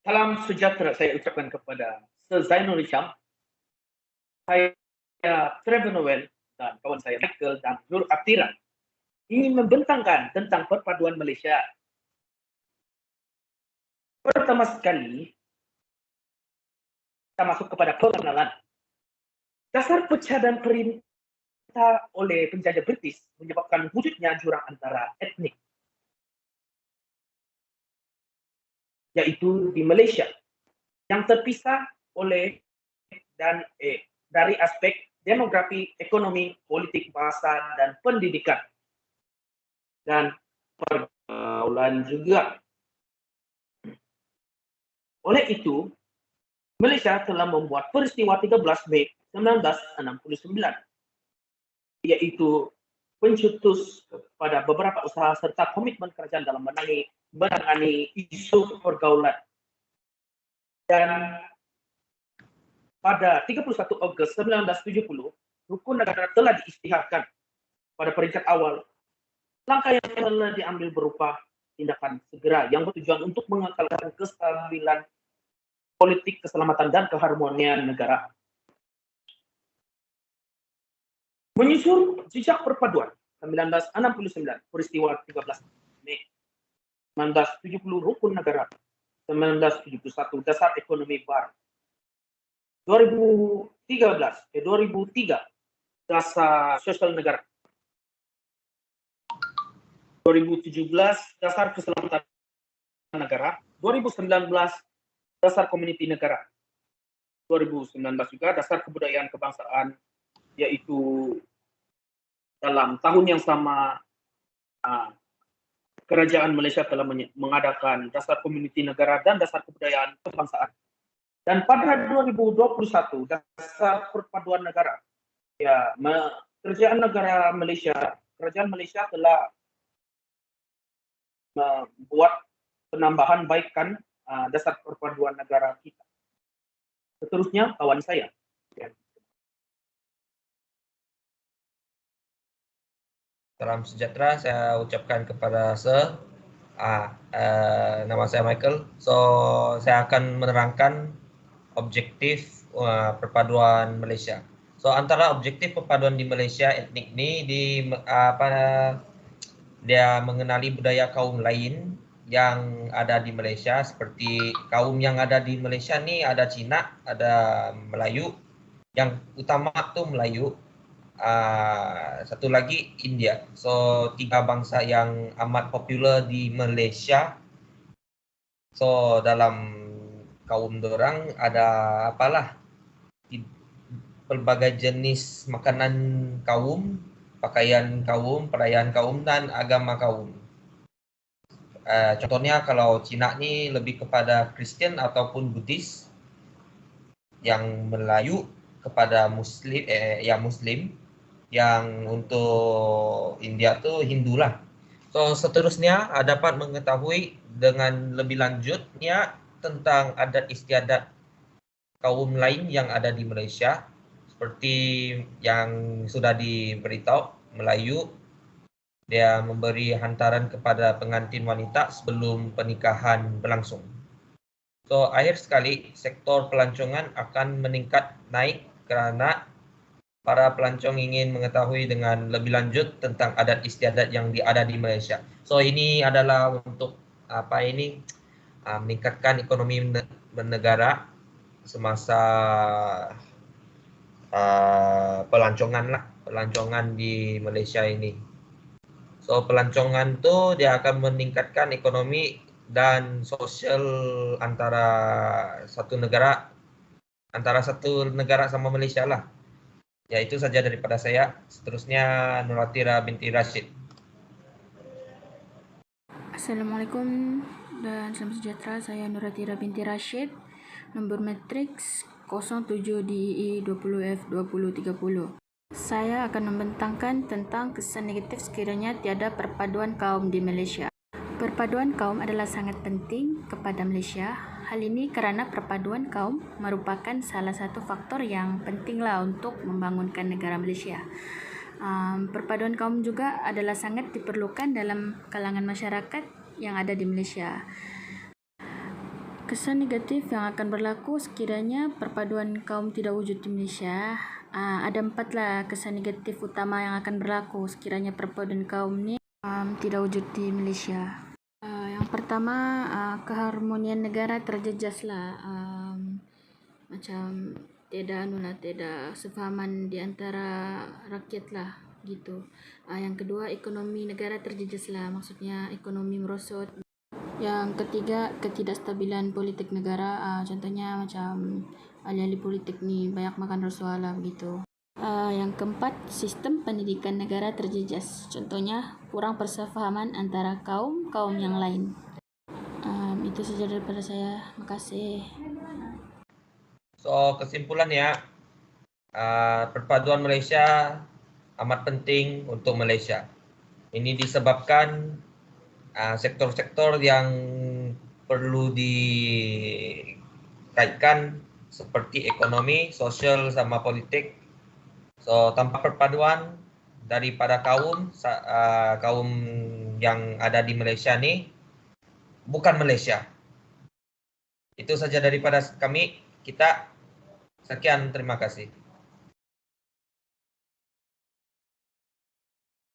Salam sejahtera saya ucapkan kepada Sir Zainul Hisham, saya Trevor Noel, dan kawan saya Michael dan Nur Atira ingin membentangkan tentang perpaduan Malaysia. Pertama sekali, kita masuk kepada pengenalan. Dasar pecah dan perintah oleh penjajah British menyebabkan wujudnya jurang antara etnik, yaitu di Malaysia, yang terpisah oleh dari aspek demografi, ekonomi, politik, bahasa, dan pendidikan, dan pergaulan juga. Oleh itu, Malaysia telah membuat peristiwa 13 Mei 1969, yaitu pencetus pada beberapa usaha serta komitmen kerajaan dalam menangani isu pergaulan. Dan pada 31 Ogos 1970, rukun negara telah diisytiharkan. Pada peringkat awal, langkah yang telah diambil berupa tindakan segera yang bertujuan untuk mengekalkan kestabilan politik, keselamatan, dan keharmonian negara. Menyusul jejak perpaduan 1969, peristiwa 13 Mei 1970, rukun negara 1971, dasar ekonomi baru 2003, dasar sosial negara 2017, dasar keselamatan negara 2019, dasar komuniti negara 2019 juga, dasar kebudayaan kebangsaan, yaitu dalam tahun yang sama kerajaan Malaysia telah mengadakan dasar komuniti negara dan dasar kebudayaan kebangsaan. Dan pada 2021, dasar perpaduan negara, kerajaan Malaysia telah membuat penambahan baikkan dasar perpaduan negara kita. Seterusnya, kawan saya. Salam sejahtera, saya ucapkan kepada Sir. Nama saya Michael. So, saya akan menerangkan objektif perpaduan Malaysia. So, antara objektif perpaduan di Malaysia etnik ni dia mengenali budaya kaum lain yang ada di Malaysia, seperti kaum yang ada di Malaysia ni ada Cina, ada Melayu. Yang utama tu Melayu. Satu lagi India. So 3 bangsa yang amat popular di Malaysia. So dalam kaum dorang ada pelbagai jenis makanan kaum, pakaian kaum, perayaan kaum, dan agama kaum. Contohnya kalau Cina ni lebih kepada Kristian ataupun Buddhis, yang Melayu kepada Muslim, yang untuk India tu Hindu lah. So seterusnya dapat mengetahui dengan lebih lanjutnya tentang adat istiadat kaum lain yang ada di Malaysia, seperti yang sudah diberitahu. Melayu, dia memberi hantaran kepada pengantin wanita sebelum pernikahan berlangsung. So akhir sekali, sektor pelancongan akan meningkat naik kerana para pelancong ingin mengetahui dengan lebih lanjut tentang adat istiadat yang ada di Malaysia. So ini adalah untuk meningkatkan ekonomi negara semasa pelancongan di Malaysia ini. So pelancongan tu dia akan meningkatkan ekonomi dan sosial antara satu negara sama Malaysia lah. Ya, itu saja daripada saya. Seterusnya Nuratira binti Rashid. Assalamualaikum dan salam sejahtera. Saya Nuratira binti Rashid. Nombor matriks 07DE 20F2030. Saya akan membentangkan tentang kesan negatif sekiranya tiada perpaduan kaum di Malaysia. Perpaduan kaum adalah sangat penting kepada Malaysia. Hal ini kerana perpaduan kaum merupakan salah satu faktor yang pentinglah untuk membangunkan negara Malaysia. Perpaduan kaum juga adalah sangat diperlukan dalam kalangan masyarakat yang ada di Malaysia. Kesan negatif yang akan berlaku sekiranya perpaduan kaum tidak wujud di Malaysia. Ada 4 lah kesan negatif utama yang akan berlaku sekiranya perpaduan kaum ni tidak wujud di Malaysia. Yang pertama, keharmonian negara terjejas lah. Macam tidak sefahaman di antara rakyat lah gitu. Yang kedua, ekonomi negara terjejas lah, maksudnya ekonomi merosot. Yang ketiga, ketidakstabilan politik negara, contohnya macam ahli-ahli politik ni banyak makan rasuah lah begitu. Yang keempat, sistem pendidikan negara terjejas, contohnya kurang persefahaman antara kaum yang lain. Itu saja daripada saya, makasih. So kesimpulannya, perpaduan Malaysia amat penting untuk Malaysia. Ini disebabkan sektor-sektor yang perlu dikaitkan seperti ekonomi, sosial sama politik. So tanpa perpaduan daripada kaum yang ada di Malaysia ni bukan Malaysia. Itu saja daripada kami. Sekian, terima kasih.